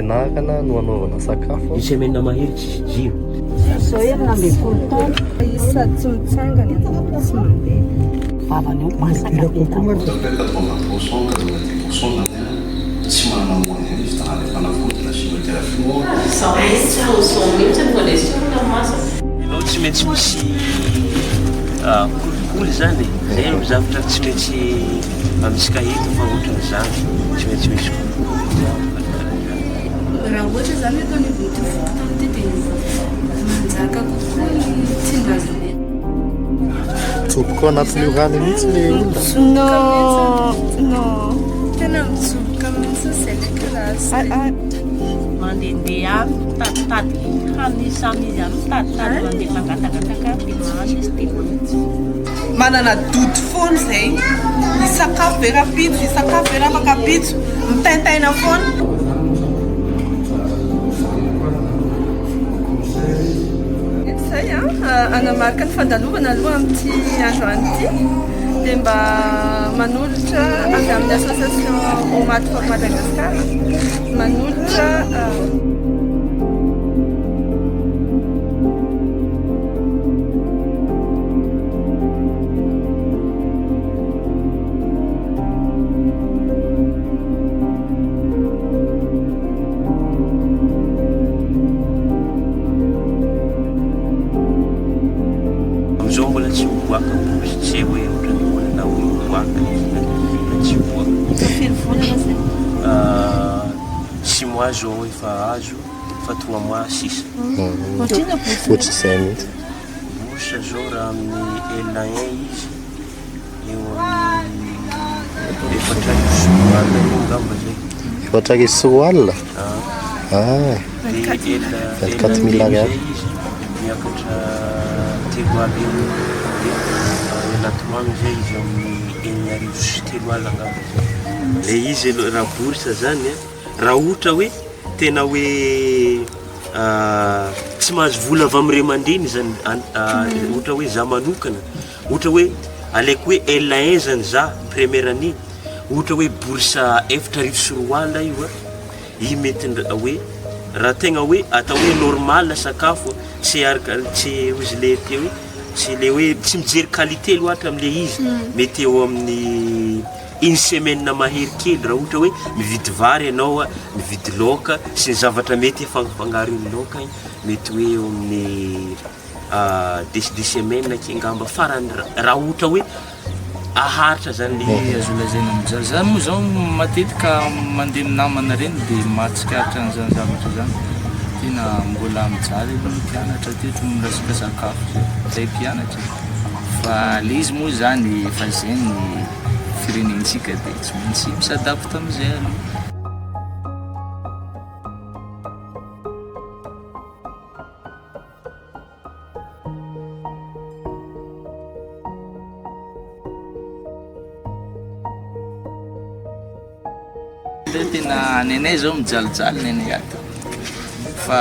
nakana no anaovana sakafo. Isy menina mahery tsisy jiro. Zao herina amby folo taona sady tsy mitsangana tsy mandeha. Vavany eo masaka tsy manana moana izy tanaty fanafodina chimiothérapie. Ianao tsy maintsy misy kolikoly zany zay no zavatra tsy maintsy amisika eto fa ohatran'izany tsy maintsy misy kolikoly raha ohatra zany atao ny voty fototy dia manjaka kokoa ny tsindrazany. Tsoboka anatin'io rano mihitsy le olona. No tena mitsoboka mihitsy izay le kilasy. Mandehandeha any mitaditady hany samy izy any mitaditady mandeha mangataka dia mahazo izy dia manitsy. Manana dodo foana zay isakafo vera pizzo isakafo vera afaka pizzo mitaintaina foana. Zay anamarika ny fandalovana aloha amin'ity androany ity dia mba manolotra avy amin'ny association Omaty for Madagascar manolotra amizao mbola tsy miboaka bosy tsy hoe ohatrany olana hoe miboaka tsy miboaka. firy volana zay 6 mois zao efa azo fa 3 mois 6. ohatrina Ohatr'izay mihitsy. Bourse zao raha amin'ny L1 izy eo amin'ny efatra somoala eo ngamba zay. Ohatra ke soala. Ah. Dia 24 000 ariary. izy miakatra telo aly eo. Elatomamy zay izy amin'ny 1,3 alina ngamba zay. Le izy raha bourse zany raha ohatra hoe tena hoe tsy mahazo vola avy amin'ny ray aman-dreny zany ohatra hoe za manokana ohatra hoe alaiko hoe L1 zany za première année ohatra hoe bourse 4,4 alina io i mety hoe raha tegna hoe atao hoe normal sakafo tsy araka tsy ozy le te hoe tsy le hoe tsy mijery qualité loatra am'le izy mety eo amin'ny une semaine mahery kely raha ohatra hoe mividy vary ianao mividy laoka sy ny zavatra mety fangaro iny laoka mety hoe eo amin'ny des semaines ke ngamba farany raha ohatra hoe aharitra zany le azo lazaina mijaly zany moa zao matetika mandeha namana reny dia mahatsikaritra an'izany zavatra zany tena mbola mijaly aloha ny mpianatra teto miresaka sakafo zay mpianatra fa le izy moa zany efa zay ny firenentsika dia tsy maintsy misadapta am'izay aloha. Tena nenay zao mijalijaly nenay ato fa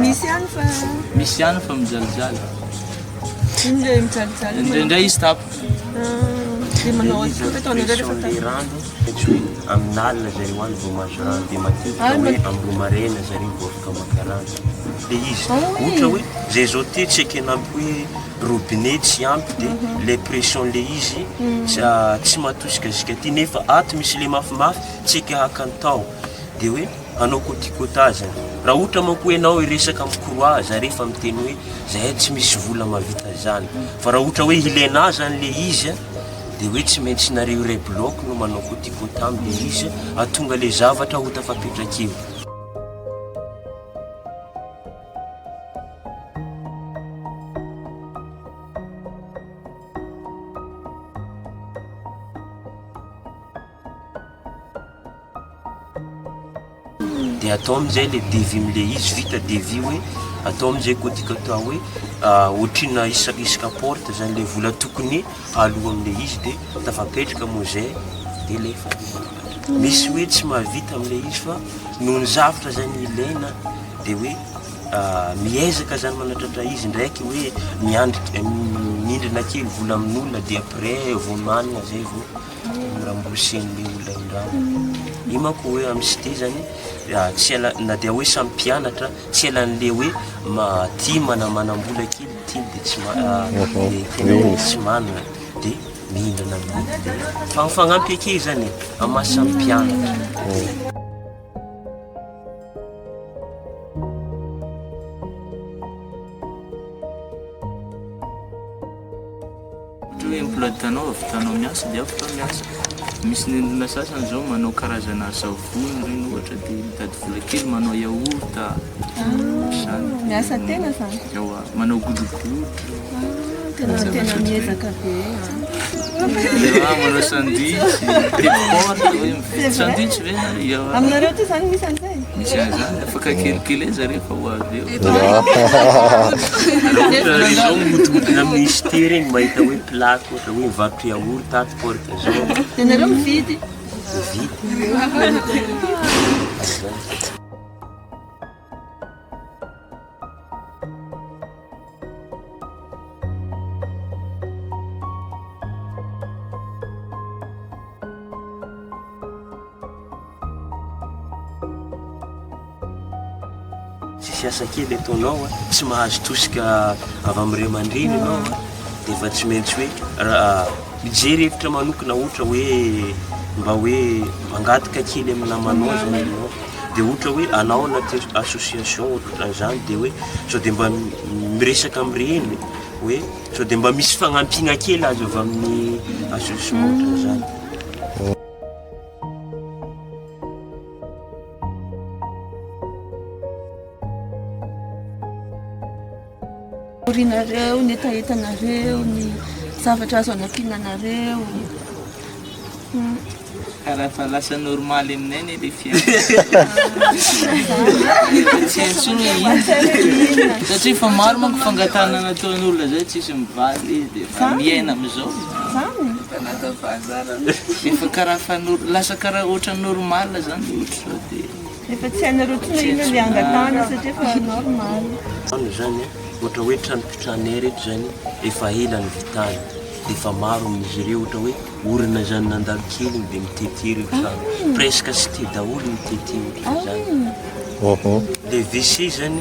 misy ihany fa mijalijaly indray mijalijaly indraindray izy tapoka dia manao fototaona rehefa le rano mety hoe amin'ny alina zareo any vao mahazo rano dia matetika hoe amin'ny romarena zareo vao afaka maka rano dia izy ohatra hoe zay zao ty tsy eky anampy hoe robinet tsy ampy dia le pression le izy tsy matosika zika ty nefa ato misy le mafimafy tsy eky hakantao dia hoe anao côte-côtage raha ohatra manko hoe ianao iresaka amin'ny croix rehefa miteny hoe zahay tsy misy vola mavita zany fa raha ohatra hoe ilaina zany le izy dia hoe tsy maintsy nareo iray bloc no manao côte-côte am'le izy atonga le zavatra ho tafapetraky eo. Dia atao amin'izay le devis am'le izy vita devis hoe atao amin'izay côte-côte hoe ohatrina isaka porte zany le vola tokony aloha am'le izy dia tafapetraka moa zay dia le efa misy hoe tsy mahavita am'le izy fa noho ny zavatra zany ilaina dia hoe miezaka zany manatratra izy ndraiky hoe miindrina kely vola amin'olona dia après vao manina zay vao mirambosen'le olona indrano io manko hoe amin'ny cité zany tsy ela na dia hoe samy mpianatra tsy elan'le hoe tia manambola kely tia dia tsy tena tsy manana dia mihindrana amin'iny dia fagnampy ake zany amin'ny maha samy mpianatra. hoe emploi tanao avitanao miasa dia afaka miasa. Misy nendona sasany zao manao karazana savony regny ohatra dia mitady vola kely manao yaourt miasa tena zany. Ewa manao godogodo tena miezaka be. Manao sandwich porte hoe sandwich ve aminareo ty zany misy an'izay misy an'izany afaka kelikely zareo fa ho avy eo zao motomotina misy te regny mahita hoe plaque ohatra hoe mivarotra yaourt ato porte zao dia nareo mividy siasa kely ataonao tsy mahazo tosika avy amin'ny ray aman-dreny ianao dia efa tsy maintsy hoe mijery hevitra manokana ohatra hoe mba hoe mangataka kely amin'ny namanao zany ianao dia ohatra hoe anao anaty association ohatran'izany dia hoe sao dia mba miresaka amin'ireny hoe sao dia mba misy fagnampina kely azo avy amin'ny association ohatran'izany. orinareo ny etaetanareo ny zavatra azo anampiananareo karaha fa lasa normaly aminay ny le fiaina tsy haintsony ino satria fa maro manko fangatana nataon'olona zay tsisy mivaly izy dia fa miaina am'izao efa karaha fa lasa karaha ohatra normal zany ohatra dia efa tsy hainareo tsony ino le angatana satria fa normal zany ohatra hoe tranompitranay rehetra zany efa ela ny vitany dia efa maro amin'izy ireo ohatra hoe orina zany nandalo kely dia mitetery trano presque sy te daholo mitetery ohatran'izany. Le WC zany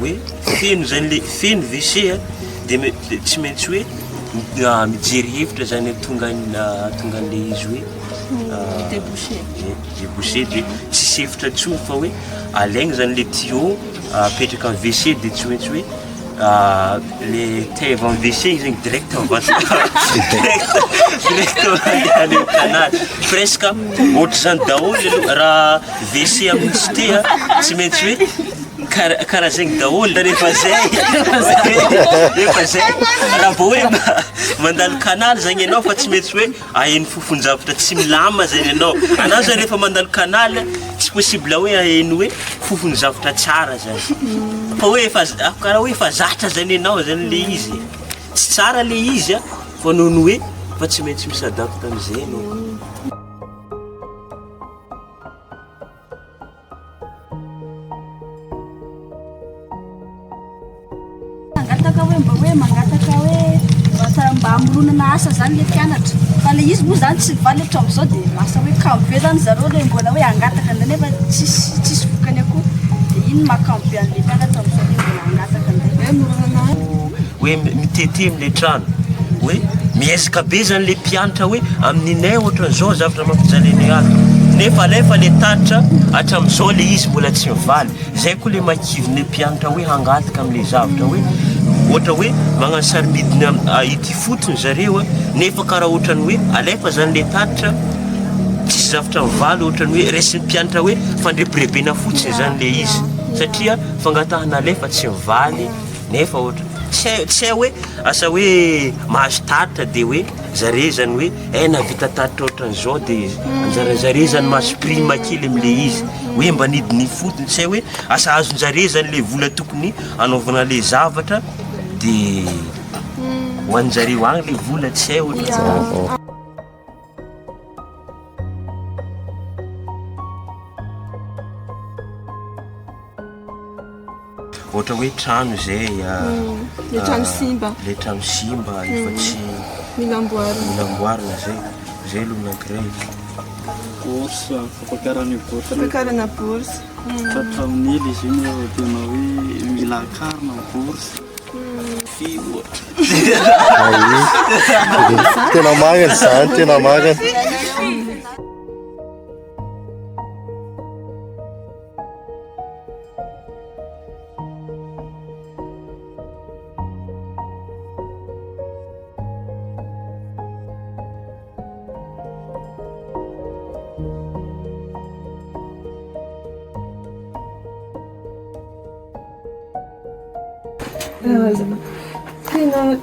hoe feno zany le feno WC dia tsy maintsy hoe mijery hevitra zany tonga an'le izy hoe débouché dia tsisy hevitra tsony fa hoe alaigna zany le tuyau apetraka amin'ny WC dia tsy maintsy hoe le tève en WC zegny direct direct canal presque ohatra zany daholo raha WC amin'ny cité tsy maintsy hoe karaha zegny daholo rehefa zay raha vao hoe mandalo canal zany ianao fa tsy maintsy hoe aheno fofonjavatra tsy milama zany anao zany rehefa mandalo canal tsy possible hoe aheno hoe fofonjavatra tsara zany fa hoe karaha hoe efa zatra zany ianao zany le izy tsy tsara le izy fa noho hoe fa tsy maintsy misadapte am'izay anao. mangataka hoe mba hamoronana asa zany le mpianatra fa le izy moa zany tsy valatra am'izao dia lasa hoe kambe zany zareo le mbola hoe angataka nda nefa tsisy vokany akoho dia iny makambe an'le mpianatra am'izao le mbola angataka nday hoe moronana hoe mitete amin'le trano hoe miezaka be zany le mpianatra hoe amin'inay ohatran'izao zavatra mampijaleny ato nefa alefa le taritra hatramin'izao le izy mbola tsy mivaly zay koa le makivon'le mpianatra hoe hangataka amin'le zavatra hoe ohatra hoe magnano sarimidina ity fotony zareo nefa karaha ohatrany hoe alefa zany le taritra tsisy zavatra mivaly ohatrany hoe resin'ny mpianatra hoe fandrebirebena fotsiny zany le izy satria fangatahana alefa tsy mivaly nefa ohatra tsy hay hoe asa hoe mahazo taritra dia hoe zare zany hoe navita taritra ohatran'izao dia anjaranjare zany mahazo-prime kely amin'le izy hoe mba nidiny fotony tsy hay hoe asa azonjare zany le vola tokony anaovana le zavatra dia ho an'jareo agny le vola tsy hay ohatra ohatra hoe trano zay le trano simba efa tsy milamboarina zay aloha nankiray bourse fampakarana bourse fampakarana bourse tratramin'ely izy iny tena hoe mila karina bourse fi ohatra tena marina zany tena marina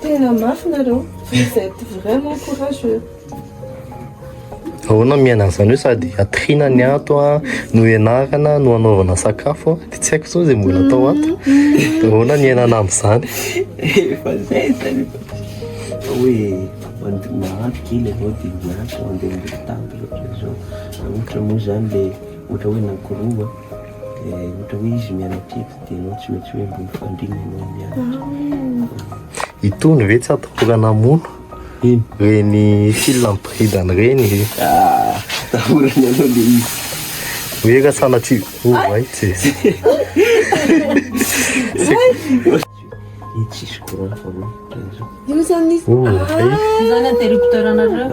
Tena mafy nareo. Vous êtes vraiment courageux. ahoana miaina an'izany hoe sady atrina ny ato a no ianarana no anaovana sakafo a dia tsy haiko zao zay mbola atao ato ahoana ny iainana amin'izany efa zay zany hoe mahandro kely avao dia mianatra mandeha mitamby loatra zao ohatra moa zany le ohatra hoe nankoroa ohatra hoe izy mianatreto dia anao tsy maintsy hoe ambony fandrina anao mianatra itony ve tsy atahorana mono reny fil ampridany reny tahorany anao le izy hoe ka sanatry vai tsy tsisy courant fa io zany izy zany interrupteur anareo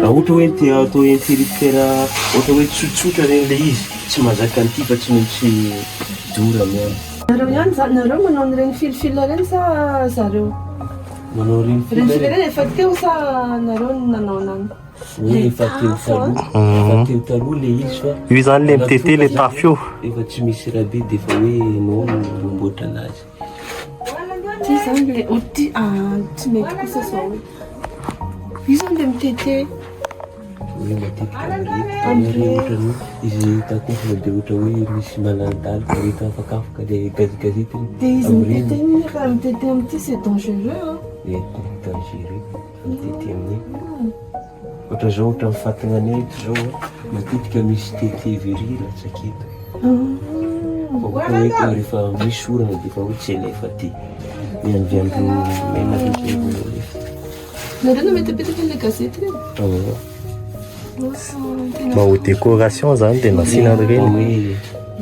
ohatra hoe atao interrupteur ohatra hoe tsotsotra reny le izy tsy mazaka an'ity fa tsy maintsy dorany any nareo ihany nareo manao an'ireny filfil reny sa zareo manao reny reny fil reny efa teo sa nareo nanao anany hoe efa teo taloha le izy fa io zany le mitete le tafy io efa tsy misy raha be dia efa hoe nao nomboatra anazy ty zany le oti tsy mety kosa zao io zany le mitete hoe matetika amreny ohatrany izy takofona dia ohatra hoe misy malandalo ka rehefa afakafoka le gazigazety dia izy mitete igny raha mitete amin'ity c'est dangereux dangereux mitete amin'iny ohatra zao ohatra mifatana any eto zao matetika misy tete virila tsaketo ohatra hoe rehefa misy orana dia efa hoe tsy alefa ty miandro menareo nareo no metapetaka le gazety reny mba ho décoration zany dia nasiana reny hoe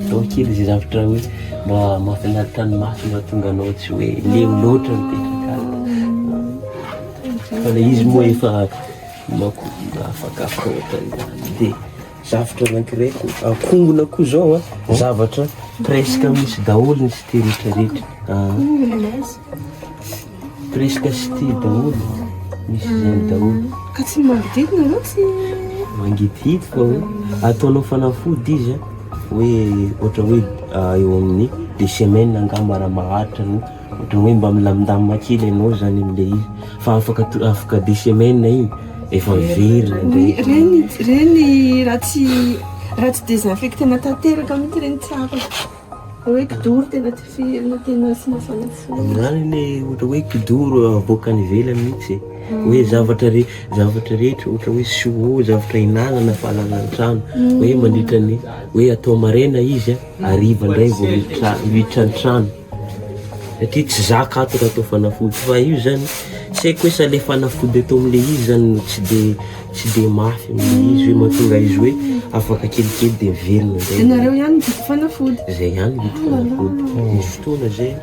atao kely zay zavatra hoe mba mahafinaritra ny maso mba tonga anao tsy hoe leo loatra mipetraka fa le izy moa efa afakafoka ohatran'izany dia zavatra anankiraiky akongona koa zao a zavatra presque misy daholo ny sy te rehetrarehetra presque sy te daholo misy zany daholo ka tsy manodidina anao tsy mangididy fa hoe ataonao fanafody izy a hoe ohatra hoe eo amin'ny des semaines angamba raha maharitra no ohatra hoe mba milamindamina kely ianao zany amin'le izy fa afaka des semaines igny efa miverina reny raha tsy désinfectena tanteraka mihitsy reny tsy afaka hoe kidoro tena tifirina tena sy mafanafo zany le ohatra hoe kidoro avoaka ny ivelany mihitsy hoe zavatra rehetra ohatra hoe soho zavatra hinanana fahalana an-trano hoe mandritra ny hoe atao marena izy ariva indray vao miditra ny trano satria tsy zaka ato raha atao fanafody fa io zany tsy haiko hoe sa le fanafody atao amin'le izy zany tsy de mafy amin'le izy hoe mahatonga izy hoe afaka kelikely dia miverina dia nareo ihany mividy fanafody zay ihany vidy fanafody misy fotoana zay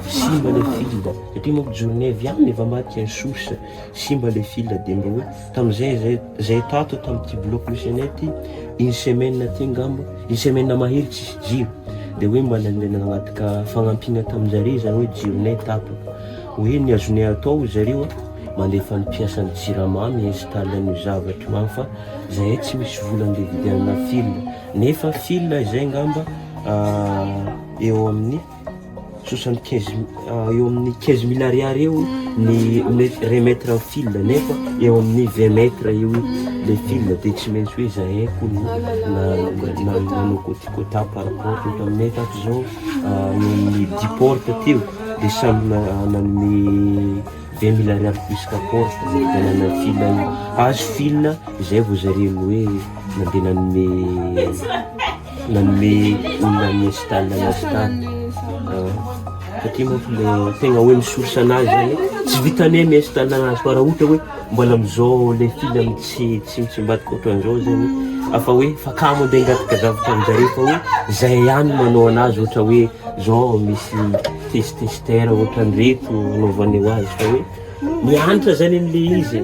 simba le fila satria manko journée avy ihany efa maty ny sosa simba le fila dia mba hoe tamin'izay zay tato tamin'ity bloc misy anay ty une semaine ty ngamba une semaine mahery tsisy jiro dia hoe mba nanatika fagnampiana tamin'zare zany hoe jirone tapaka hoe ny azonay atao zareo mandefa nipiasa ny jiramamy installe-ny zavatra mamy fa zay tsy misy volana le vidiana fil nefa fil zay ngamba eo amin'ny 75 eo amin'ny 15 000 ariary eo ny remettre en fil nefa eo amin'ny 20 mètres eo le fil dia tsy maintsy hoe zay haiko nanao côté par rapport ohatra aminay tato zao eo amin'ny 10 porte teo dia samy nanome 20 000 ariary plus ka porte zay vidianana fil azo fil zay vao zareny hoe nandeha nanome olona ny installe anazy tany satria manko le tegna hoe misorsa anazy zany tsy tsy vitany miesy talana azy fa raha ohatra hoe mbola amizao le fily amin'ny tsy mbadika ohatran'izao zany afa hoe fakamo andeha angataka zavatra aminjareo fa hoe zay ihany manao anazy ohatra hoe zao misy testestera ohatran'reto anaovany ho azy fa hoe mianatra zany amin'le izy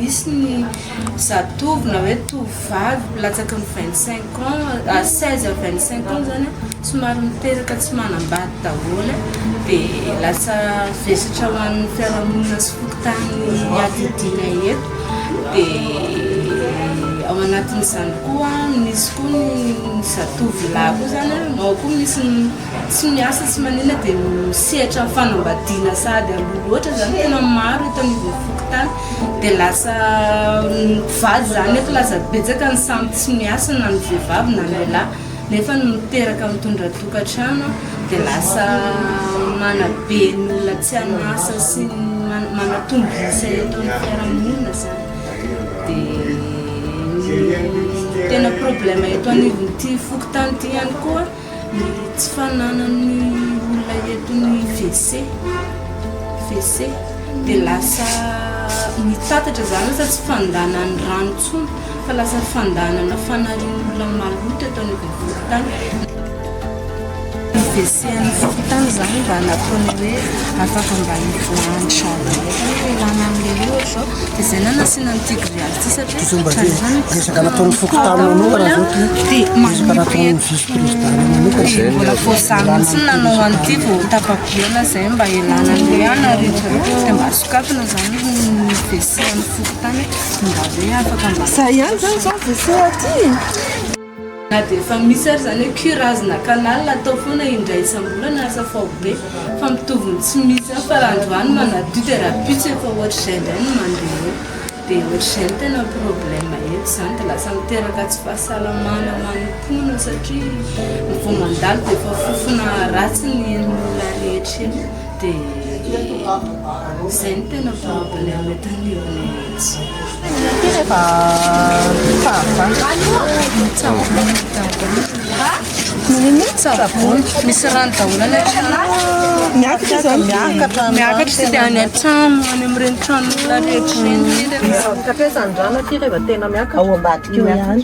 misy ny zatovy na hoe tovovavy latsaka ny 25 ans à 16 à 25 ans zany somary miteraka tsy manambady daholo dia lasa vesatra ho an'ny fiarahamonina sy fokotany adidina eto dia ao anatin'izany koa misy koa ny zatovy lahy koa zany ao koa misy tsy miasa tsy manina dia misehatra amin'ny fanambadiana sady aloha loatra zany tena maro eto anivon'ny fokotany dia lasa vady zany eto lasa betsaka ny samy tsy miasa na ny vehivavy na ny lehilahy nefa ny miteraka mitondra tokantrano dia lasa manabe ny olona tsy anasa sy manatomboisa eto amin'ny fiarahamonina zany dia tena problème eto anivon'ity fokotany ity ihany koa ny tsy fananany olona eto ny WC dia lasa mitatatra zany lasa tsy fandanany rano tsony fa lasa fandanana fanarian'olona maloto eto anivon'ny fokotany WC ny fokotany zany mba nataony hoe afaka mba hivoanitra ilana amin'le io zao dia zay na nasiana ny tigriazy ty satria nataony fokotany manokana zao dia manipy mbola voazany mitsy nanao an'ity vao tapabiana zay mba ilana an'le ana rehetra dia mba sokafina zany ny WC ny fokotany mba hoe afaka mba zay ihany zany zao WC aty na dia efa misy ary zany hoe curazina canal atao foana indray isam-bolana asa faobe fa mitovy ny tsy misy fa raha androany manadio dia raha pitsy efa ohatr'izay indray no mandeha dia ohatr'izay no tena problème eto zany dia lasa miteraka tsy fahasalamana manimpona satria vao mandalo dia efa fofona ratsy ny en'olona rehetra eny dia zay no tena problème eto anivony etsy tsavony misy rano daholo any an-trano miakatra sy dia any an-trano any amin'ireny trano rehetra miakatra hoe zany rano aty rehefa tena miakatra ao ambadika ihany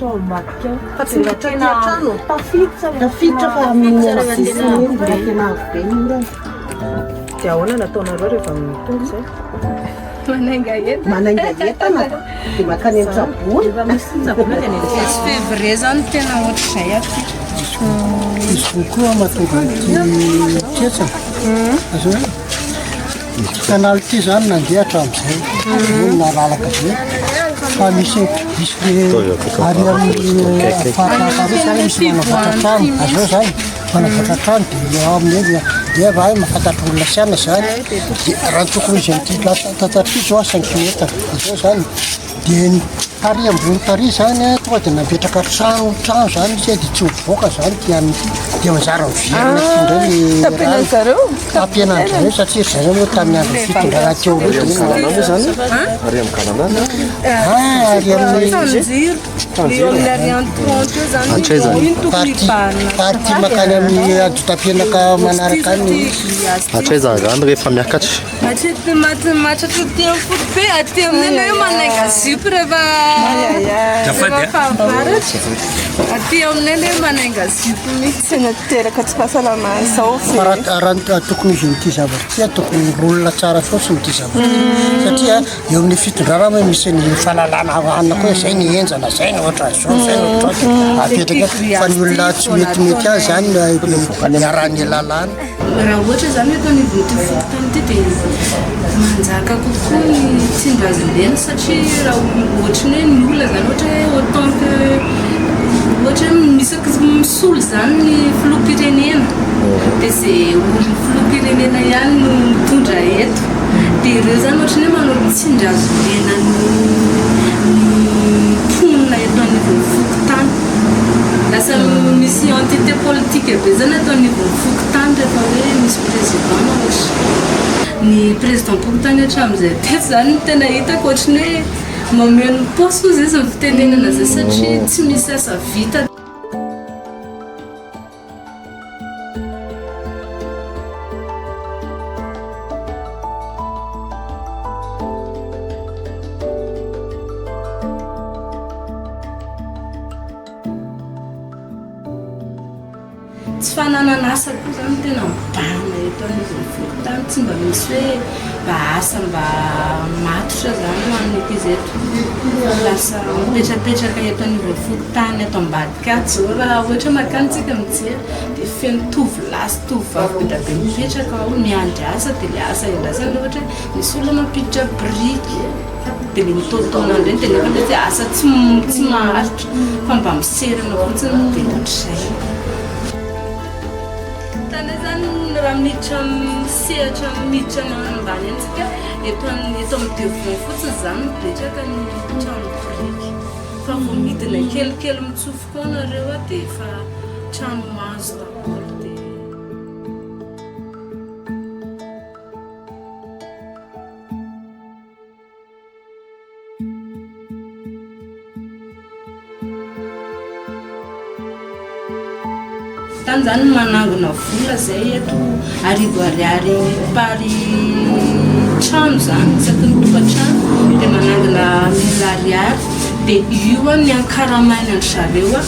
fa tsy miakatra aty an-trano tafiditra fa amin'ny sisiny iny mbola tena avo be ny dia ahoana nataonareo rehefa mitonga zay manainga entana dia makany an-tsabony sy février zany tena ohatr'izay aty izy kokoa mahatonga ty ketsana azo hoe kanaly ty zany nandeha hatramin'izay nalalaka be fa misy ary amin'ny fahafaharoa misy manavatra trano azo hoe zany manavatra trano dia ao amin'ny dia raha mahafantatra olona siana zany dia raha tokony izy amin'ity tatatry zao 5 metatra azo zany dia tary ambony tary zany tonga dia napetraka trano zany izy dia tsy mivoaka zany dia manjara miverina tapenan'zareo tapenan'zareo satria zay moa tamin'ny andro fitondrana teo ary party makany amin'ny ado tapenaka manaraka any hatray zany rehefa miakatra matratra ty amin'ny fotobe aty aminay hoe manainga zipo rehefa fahavaratra aty aminay hoe manainga zipo mihitsy nateraka tsy fahasalamana zao raha tokony izy n'ity zavatra ty tokony rolona tsara fotsiny ty zavatra satria eo amin'ny fitondrana hoe misy ny fahalalana anina koa zay ny enjana zay ny ohatra zao zay ny ohatra apetraka fa ny olona tsy metimety azy zany miarahany lalàna raha ohatra zany eto anivon'ity fokotany ity dia manjaka kokoa ny tsindrazolena satria raha ohatra ny hoe ny olona zany ohatra hoe autant que ohatra hoe misaky misolo zany ny filoham-pirenena dia zay filoham-pirenena ihany no mitondra eto dia ireo zany ohatra ny hoe manao tsindrazolena ny mponina eto anivon'ny fokotany lasa misy entité politique be zany atao anivon'ny fokotany rehefa hoe misy président ohatra ny président fokotany hatramin'izay teto zany no tena hitako ohatra ny hoe mameno paosy izy izy ny fitenenana zay satria tsy misy asa vita tsy fananana asa koa zany tena mibahana eto anivon'ny fokotany tsy mba misy hoe mba asa mba matotra zany ho an'ny ankizy eto lasa mipetrapetraka eto anivon'ny fokotany eto ambadika zao raha ohatra makantsika mijery dia feno tovolahy sy tovovavy be da be mipetraka ao miandry asa dia le asa endrasany ohatra misy olona mampiditra biriky dia le mitaotaona indray dia nefa ilay asa tsy maharitra fa mba miserana fotsiny dia ohatr'izay raha miditra misehatra miditra ambany antsika eto amin'ny devon fotsiny zany mipetraka ny trano biriky fa vao midina kelikely mitsofoka ao nareo a dia efa trano mahazo daholo dia tany zany manangona vola zay eto arivo ariary pary trano zany isaky ny tokantrano dia manangona 1000 ariary dia io a ny ankaramaina ny zareo a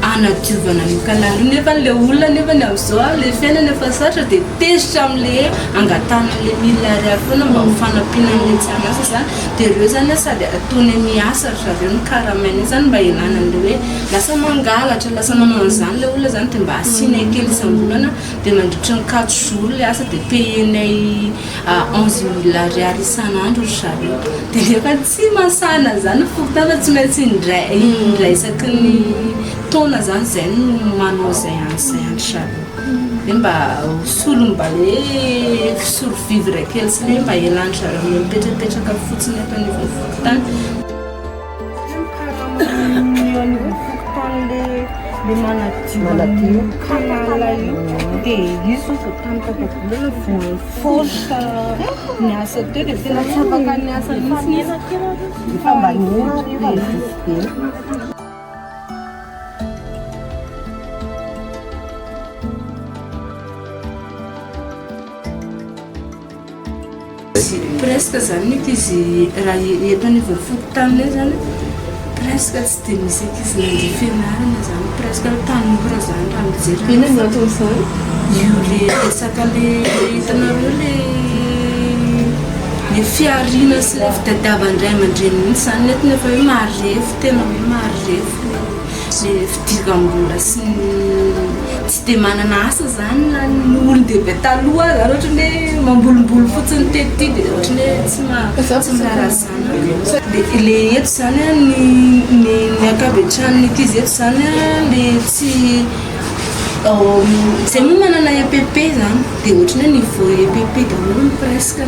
anadiovana ny kalalo nefa le olona nefa ny amin'izao le fiainana efa satra dia tezitra amin'le angatana le 1000 ariary foana mba ho fanampianan'le tsy anasa zany dia ireo zany sady ataony miasa zareo ny karamaina zany mba ilanan'le hoe lasa mangalatra lasa manao an'izany le olona zany dia mba asianay kely isam-bolana dia mandritra ny 4 jours le asa dia payenay 11000 ariary isan'andro ry zareo dia nefa tsy masana zany fokotana tsy maintsy indray isaky ny taona zany zay no manao zay an'izay andro zareo dia mba solo mba le survivre kely sy le mba ialany zareo le mipetrapetraka fotsiny eto anivon'ny fokotany le manadio kanala io dia izy vao tamikapavolana vao force ny asa teo dia tena tsy afaka ny asa mihitsy fa mba presque zany mety izy raha eto anivon'ny fokotany le zany presque tsy dia misy ankizy nandeha fianarana zany presque tanora zany raha mijery ina ny aton'izany io le resaka le hitanareo le fiarina sy le fitadiavan-dray aman-dreny mihitsy zany nety nefa hoe marefo tena hoe marefo le fidiram-bola sy tsy dia manana asa zany na ny olon-dehibe taloha zany ohatra ny hoe mambolomboly fotsiny tety dia ohatra ny hoe tsy milarazana dia le eto zany ny ankabetrany ankizy eto zany le tsy zay moa manana EPP zany dia ohatra ny hoe niveau EPP daholo presque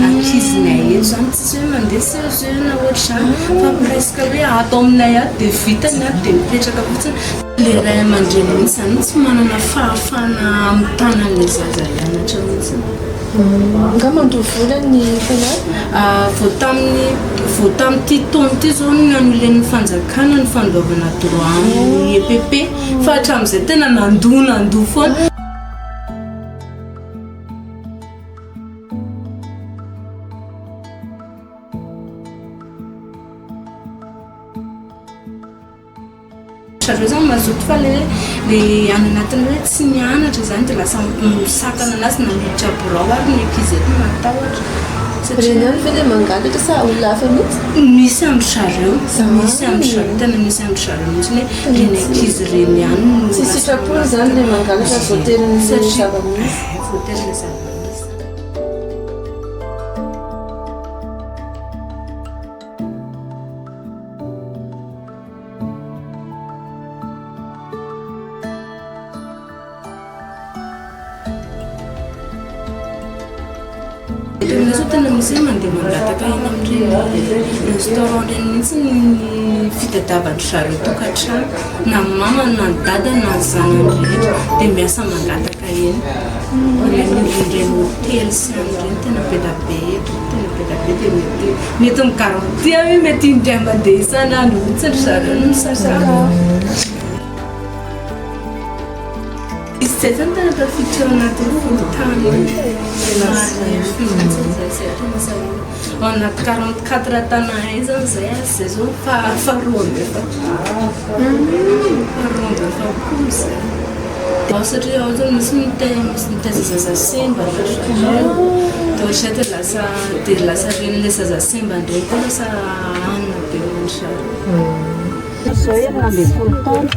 ankizinay eto zany tsisy hoe mandeha CEG na ohatra zany fa presque hoe ato aminay ato dia vitany ato dia mipetraka fotsiny le ray aman-dreny mihitsy zany tsy manana fahafana amin'ny tanan'le zaza hianatra mihitsy nga mandovola ny fianarana vao tamin'ity taona ity zao ny anolen'ny fanjakana ny fandoavana droit ny EPP fa hatramin'izay tena nandoa foana zareo zany mazoto fa le any anatiny hoe tsy mianatra zany dia lasa misakana anazy namiditra borao ary ny ankizy eto matahotra Renany ve le mangalatra sa olona hafa mihitsy? Misy andro zareo, misy andro zareo, tena misy andro zareo mihitsy hoe reny ankizy reny ihany no Tsy sitrapony zany le mangalatra voatery zava-misy. Voatery le zava-misy. Misy tena misy mandeha mangataka eny amin'ireny restaurant reny mihitsy ny fitadiavandry zareo tokantrano na mama na dada na zanany rehetra dia miasa mangataka eny. Ireny hotely sy an'ireny tena be da be eto, tena be da be dia mety migaranty hoe mety indray mandeha isan'andro mihitsy ry zareo no misasaka. Izay zany tena tafiditra ao anatin'ny fontany ao anaty 44 taona hay zany zay zay zao faharoa amby efapolo zay. Satria ao zany misy mitaiza zaza semba dia lasa ren'ilay zaza semba indray koa lasa anina be mandry Zao enina ambin'ny folo taona.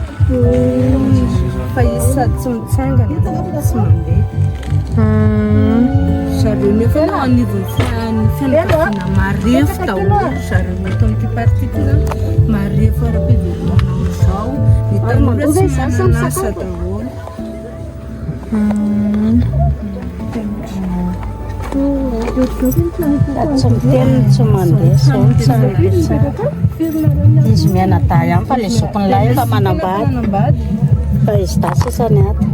Fa izy sady tsy mitsangana tsy mandeha. Zareo nefa anivon'ny fianakaviana marefo daholo zareo eto amin'ity party ity zany marefo ara-pivelomana zao ny tanora tsy manana asa daholo. Tsy miteny tsy mandeha sao tsy izy mianada ihany fa le zopon'ilay efa manambady fa izy da sisany ato.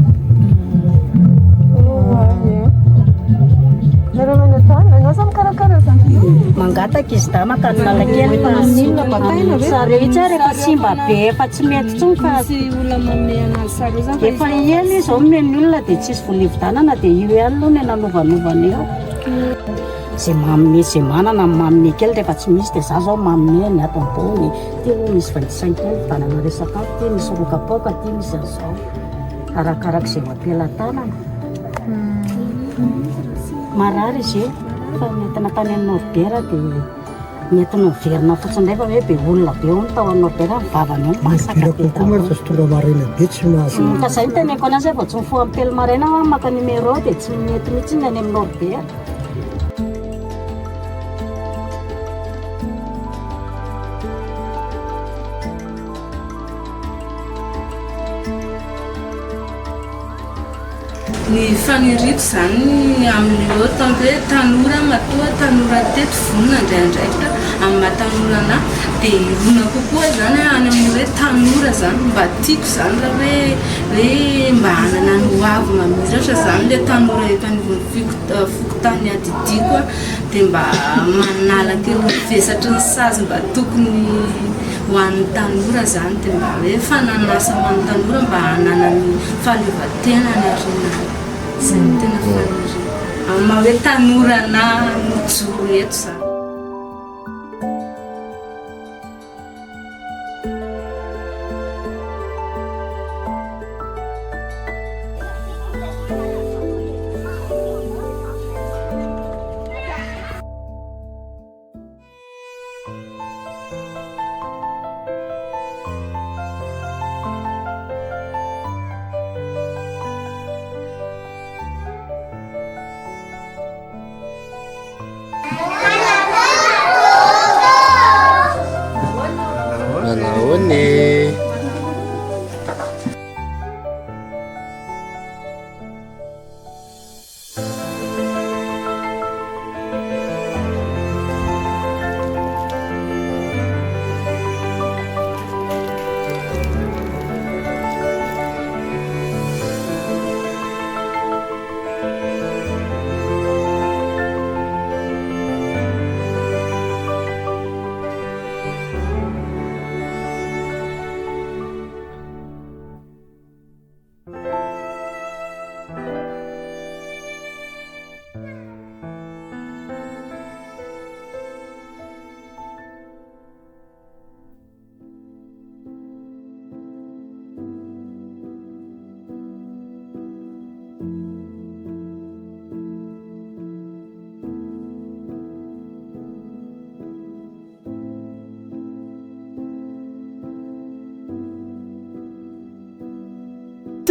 Mangataka izy da makany lalakely fa zareo itsy rehefa simba be efa tsy mety tsony fa efa eny izy ao meny olona dia tsisy voalividanana dia io ihany aloha ny nanovanovana eo. Zay maminay zay manana maminay kely rehefa tsy misy dia za zao maminay ny ato ambony ty aloha misy vaintsainkely vidanana resakafo ty misy rokapoka ty misy an'izao arakaraka izay mampelan-tanana. Marary izy io fa nentina tany amin'ny Norbert dia mety noverina fotsiny indray fa hoe be olona be eo ny tao amin'ny Norbert mivavana eo masaka be ka zay ny teneko anazy vao tsy mifoha amin'ny pelo maraina aho maka numéro dia tsy mety mihitsy ny any amin'ny Norbert. Ny fanirito zany amin'ny ohatra hoe tanora matoa tanora teto vonona indraindraika amin'ny mahatanora dia irona kokoa zany any amin'ny hoe tanora zany mba tiako zany raha hoe mba hanana ny hoavy mamiratra zany le tanora eto anivon'ny fokotany adidiko dia mba manala kely vesatry ny sazy mba tokony ho an'ny tanora zany dia mba hoe fananasa ho an'ny tanora mba hanana ny fahaleovan-tenany arina. Zay no tena fanirina amin'ny maha hoe tanora na mijoro eto zany.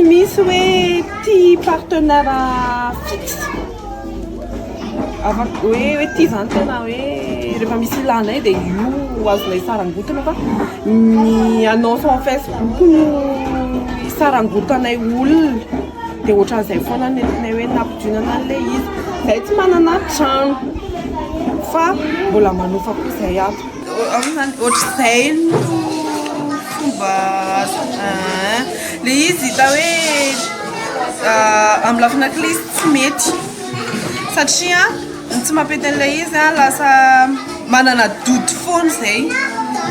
misy hoe ty partenaire fixe afaka hoe ty zany tena hoe rehefa misy ilanay dia io azonay sarangotana fa ny annonce en Facebook no isarangotanay olona dia ohatran'izay foana nentinay hoe nampidionana an'ilay izy zay tsy manana trano fa mbola manofa koa izay ato ohatr'izay no fomba le izy hita hoe amin'ny lafin'ilay izy tsy mety satria tsy mampety an'ilay izy lasa manana dodo foana izay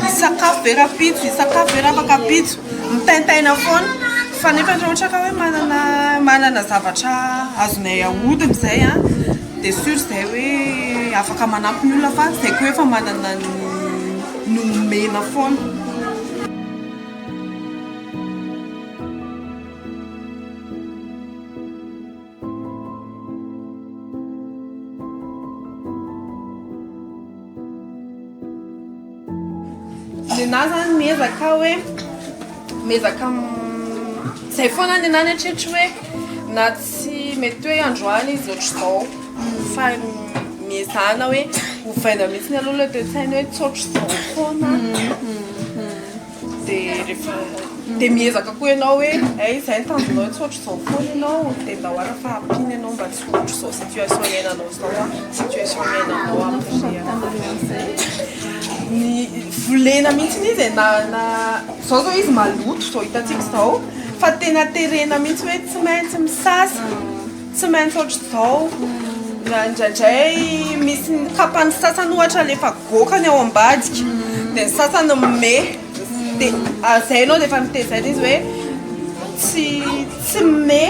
isakafo verapitso isakafo verapaka pitso mitaintaina foana fa nefa ndra ohatra ka hoe manana zavatra azonay ahodina izay dia sur izay hoe afaka manampy ny olona fa izay koa efa manana nomena foana. Nenahy zany miezaka hoe miezaka izay foana nenahy netretra hoe na tsy mety hoe androany izy ohatr'izao fa miezana hoe hovaina mihitsy ny aloha toe-tsainy hoe tsy ohatr'izao foana dia miezaka koa ianao hoe izay ny tanjonao tsy ohatr'izao foana ianao dia ndahoara fa ampiny ianao mba tsy ohatr'izao situation iainanao zao situation iainanao amin'ny ny volena mihitsy izy zao zao izy maloto zao hitantsika zao fa tena terena mihitsy hoe tsy maintsy misasa tsy maintsy ohatr'izao indraindray misy kapany sasany ohatra lefa gokany ao ambadika dia ny sasany me dia zay ianao dia efa mitezana izy hoe tsy me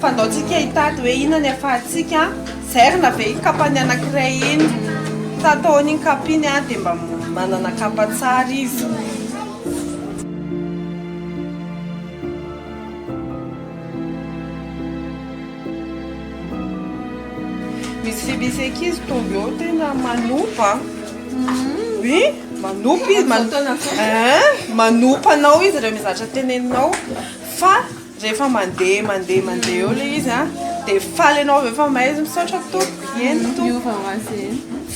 fandaontsika hitady hoe inona ny afahantsika zairina ve kapany anankiray iny tataony iny kapiny dia mba manana kapa tsara izy. Misy ankizy tomby eo tena manopa oui manopa izy manopa anao izy rehefa mizatra teneninao fa rehefa mandeha eo le izy dia faly anao rehefa mahay izy misaotra tompoko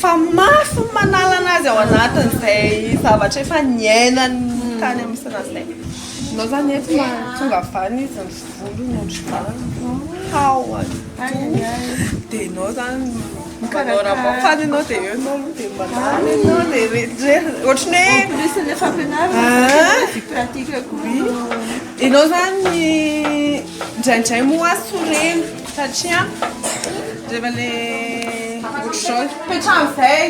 fa mafy manala anazy ao anatin'izay zavatra efa niainany tany amin'ny sanazay anao zany eto tonga avany izy ny volony ohatr'izany haoany dia anao zany manao raha mafany ianao dia eo anao dia manala ianao dia rehetra ohatrany hoe ianao zany indraindray moa soreny satria rehefa le ohatr'izao petrahan'izay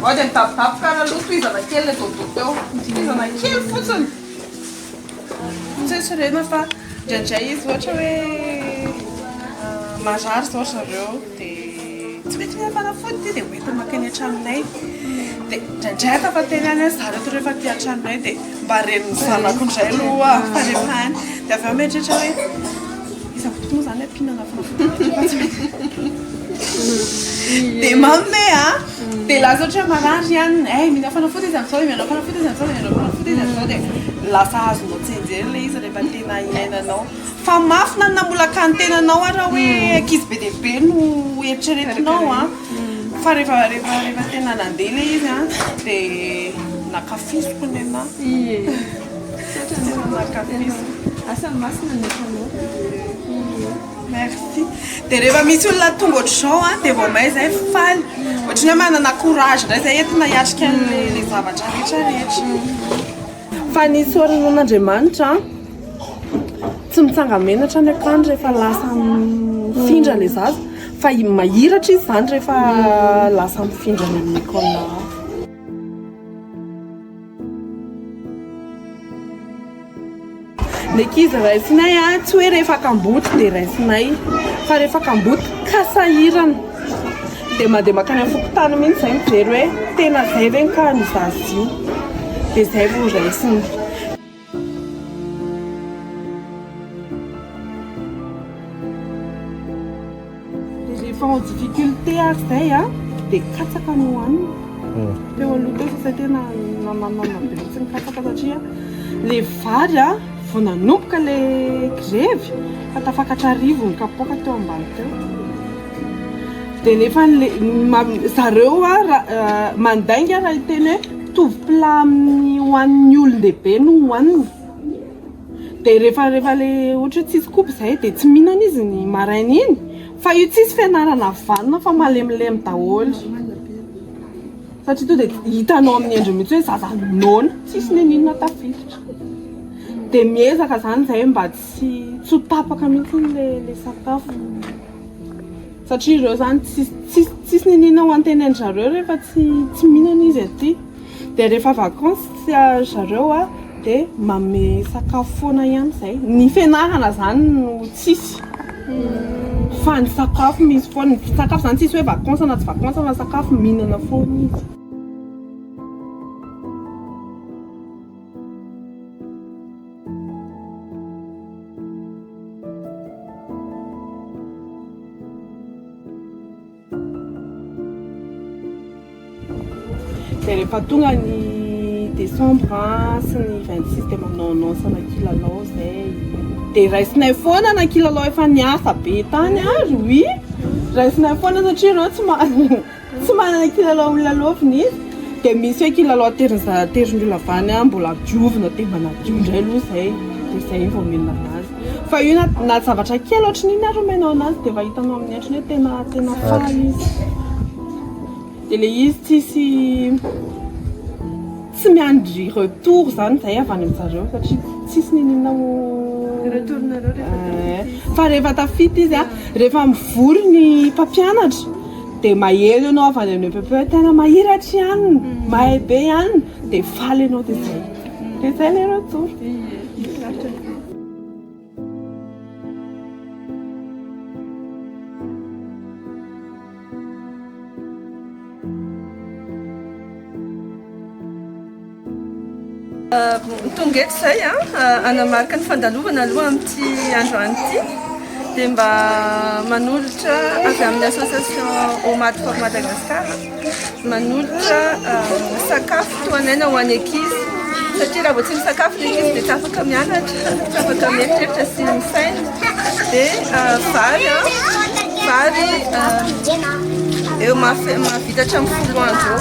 ao dia mitapitapy karaha loto izana kely le dodoto eo izana kely fotsiny tsy sorena fa indraindray izy ohatra hoe marary zao zareo dia tsy mety mifanafody ty dia hoentina makany an-tranonay dia indraindray tafatenany hoe zareo to rehefa ty an-tranonay dia mba reniny zanako indray aloha fanefany dia avy eo mieritreritra hoe isakototo moa zany ampihinana fanafody dia mame dia laza ohatra hoe marary ihany mihina fanafody izy amin'izao mihina fanafody izy amin'izao mihina fanafody izy amin'izao dia lasa azonao tsenjery le izy rehefa tena iainanao fa mafy na namolaka ny tenanao ara hoe ankizy be dia be no eritreretinao fa rehefa tena nandeha le izy dia nakafisoko ny anahy nakafisoko asa masina nefanao merci dia rehefa misy olona tonga ohatr'izao dia vao may zay faly ohatrany hoe manana courage ndray zay entina hiatrika le zavatra rehetrarehetra fa ny soran'Andriamanitra tsy mitsangamenatra ny akany rehefa lasa mifindra le zaza fa mahiratra izy zany rehefa lasa mifindra ny amin'ny école ny ankizy raisinay tsy hoe rehefa kamboty dia raisinay fa rehefa kamboty kasahirana dia mandeha makany amin'ny fokotany mihitsy zay mijery hoe tena zay ve ny ka ny zaza io dia zay vao raisiny rehefa en difficulté ary zay dia katsaka no hoanina teo aloha teo fa zay tena nananana be mihitsy ny katsaka satria le vary vao nanomboka le grevy fa tafakatra arivo ny kapoaka teo ambany teo dia nefa zareo mandainga raha iteny hoe tovy plat amin'ny hoan'ny olon-dehibe no hoanina dia rehefa le ohatra hoe tsisy kopy izay dia tsy mihinana izy ny maraina iny fa io tsisy fianarana vanina fa malemilemy daholo satria to dia hitanao amin'ny endro mihitsy hoe zaza nona tsisy neninona tafiditra dia miezaka zany izay mba tsy ho tapaka mihitsy le sakafo satria ireo zany tsisy neninona ho antenen'ny zareo rehefa tsy mihinana izy aty dia rehefa vakansy zareo dia manome sakafo foana ihany izay ny fianarana zany no tsisy fa ny sakafo misy foana ny sakafo zany tsisy hoe vakansy na tsy vakansy fa sakafo mihinana foana izy dia rehefa tonga ny décembre sy ny 26 dia manao annonce na kilalao izay dia raisinay foana na kilalao efa niasa be tany ary oui raisinay foana satria ireo tsy manana kilalao milalofina izy dia misy hoe kilalao terin-dry-lavany mbola diovina dia manadio indray aloha izay dia izay vao menina anazy fa io na zavatra kely ohatran'iny ary menao anazy dia efa hitanao amin'ny endriny hoe tena faly izy dia le izy tsy miandry retour zany izay avy any amin'zareo satria tsisy neninona fa rehefa tafita izy rehefa mivory ny mpampianatra dia mahelo ianao avy any amin'ny PP tena mahiratra ihany mahay be ihany dia faly ianao dia izay le retour tonga eto izay anamarika ny fandalovana aloha amin'ity androany ity dia mba manolotra avy amin'ny association Omady for Madagascar manolotra sakafo toanaina ho an'ny ankizy satria raha vao tsy misakafo ny ankizy dia tsy afaka mianatra tsy afaka mieritreritra sy misaina dia vary eo mahavita hatramin'ny 10 andro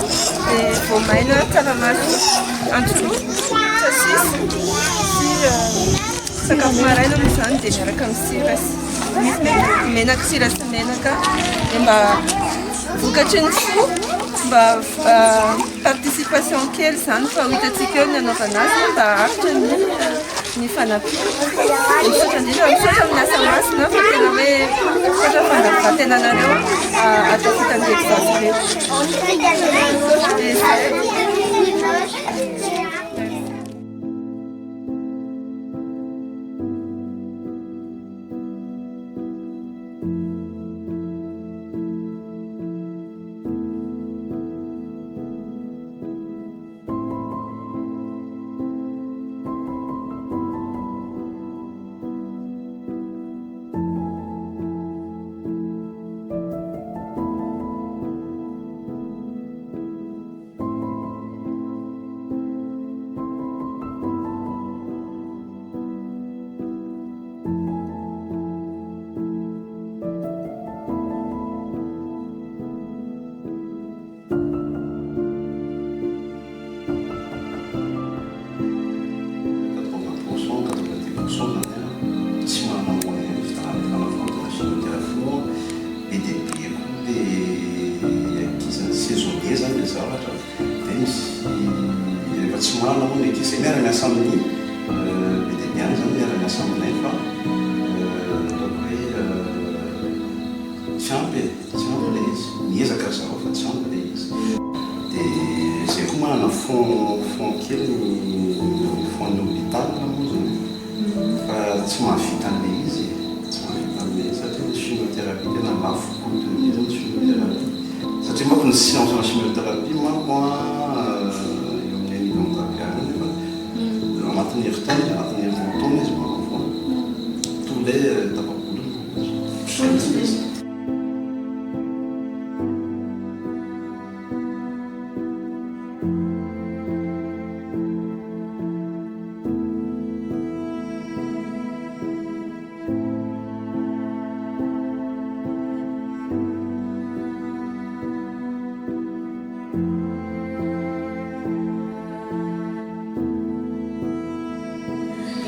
dia voamaina tsaramaso antsoro sasisy sy sakafo maraina moa zany dia miaraka amin'ny sira menaka sira sy menaka dia mba vokatry ny fo mba participation kely zany fa ho hitantsika eo ny anaovana azy mba haritra ny fanampiana misaotra indrindra misaotra amin'ny asa masina fa tena hoe misaotra fandavantenanareo atao fitangezazy rehetra.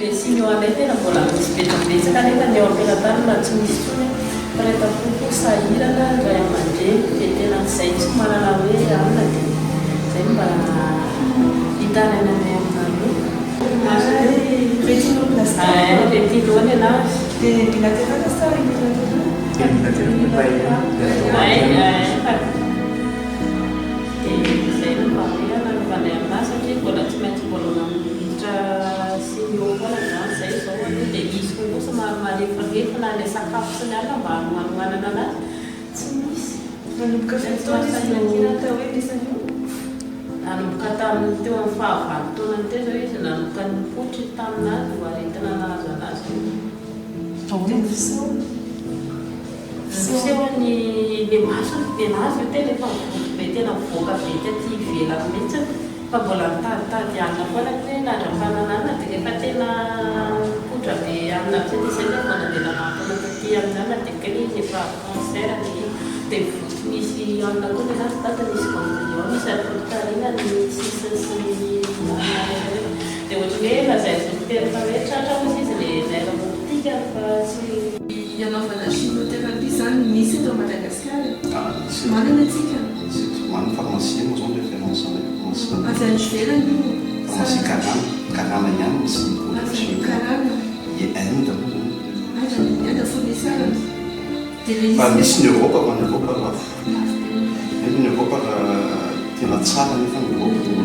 Mesy eo anay tena mbola misy betsabetsaka nefa ny eo am-pelatanana tsy misy tony fa rehefa kokoa sahirana ray aman-dreny dia tena izay tsy manana hoe alina dia izay mba hitanana anay aminareo retiloany anazy dia mila teraka sara izay mba miana novanay aminazy satria mbola tsy maintsy mbola miditra sino foana zany zay zao aloha dia misy kokosa marefarefa na ilay sakafo sy ny ala mba manomanana anazy tsy misy nanomboka tamin'ny teo amin'ny fahavalo taonany teo zao izy nanomboka nipotry taminazy ho aretina anazy anazy miseho ny masony be anazy io tena efa mivoky be tena mivoaka be taty ivelany mihitsy fa mbola mitaditady alina foana hoe landram-pananana dia efa tena potra be amina amizay dia zay le vao nandena mampona taty aminana dia kely efa cancer dia voky misy alina koa ny anazy tata nisy ganglion misy aryfotarina ny sisy dia ohatry hoe lazay dokotera fa hoe tratra ozy izy le nairamotika fa sy anaovana chimiothérapie zany misy eto Madagasikara manana atsika manana pharmacie moa zao référence amay pharmacie avy any ivelany pharmacie karana ihany misy karana Inde Inde fournisseur fa misy ny Europe fa ny Europe lafo nefa ny Europe tena tsara nefa ny Europe tena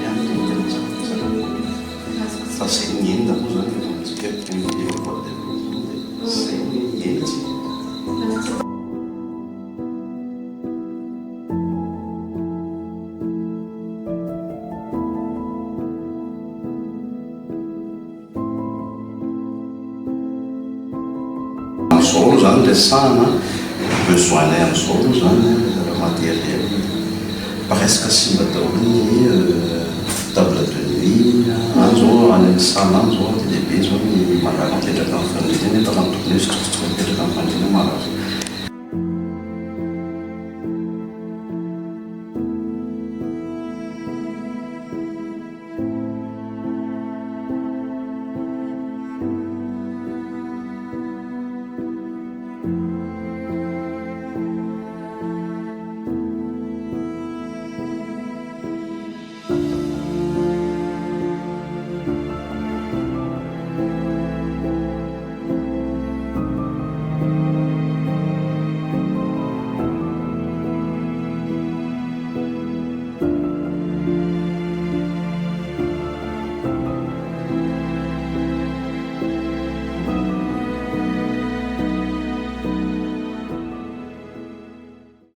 ihany tena tsara fa zay ny Inde moa zany tsika Europe zay ny Inde zao zany resahana besoinay am'izao zany matériel presque simba daholo ny table de nuit anzao any amin'ny sala any zao lehibe zao ny malaky mipetraka amin'ny fandriana nefa raha tokony hoe sy tsotsotra mipetraka amin'ny fandriana malaky